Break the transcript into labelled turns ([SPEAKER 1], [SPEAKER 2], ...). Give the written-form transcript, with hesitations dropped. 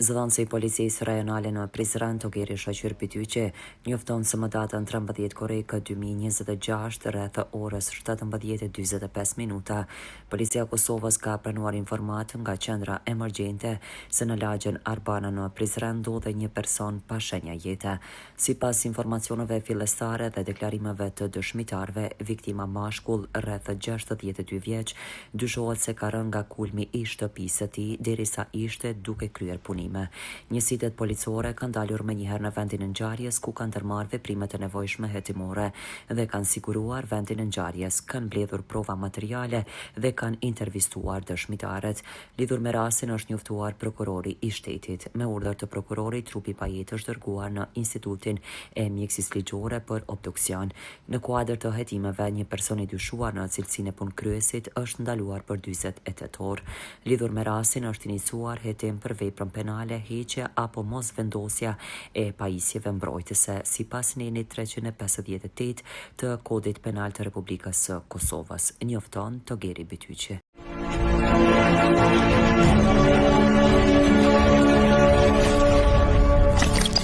[SPEAKER 1] Zëdhënësi i policisë rajonale në Prizren, Togeri Shaqyr Bityqi, njofton se më datën 13 korrik 2026 rreth orës 17:45 minuta, Policia e Kosovës ka pranuar informat nga qendra emergjente se në lagjen Arbana në Prizren ndodhe një person pa shenja jete. Sipas informacioneve fillestare dhe deklarimeve të dëshmitarve, viktima mashkull rreth 62 vjeç dyshohet se ka rënë nga kulmi i shtëpisë së tij derisa ishte duke kryer punime. Njësitet policore kanë dalur menjëherë në vendin e ngjarjes ku kanë ndërmarrë veprimet e nevojshme hetimore dhe kanë siguruar vendin e ngjarjes, kanë mbledhur prova materiale dhe kanë intervistuar dëshmitarët. Lidhur me rastin është njoftuar prokurori i shtetit. Me urdhër të prokurorit, trupi pa jetë është dërguar në Institutin e Mjekësisë Ligjore për obduksion. Në kuadër të hetimeve, një person i dyshuar në cilësinë e punëkryesit është ndaluar për 48 orë. Lidhur me rastin është iniciuar hetim për veprën penale, heqje apo mos vendosja e pajisjeve mbrojtëse, sipas nenit 358 të Kodit Penal të Republikës së Kosovës, njofton Togeri Bityqi.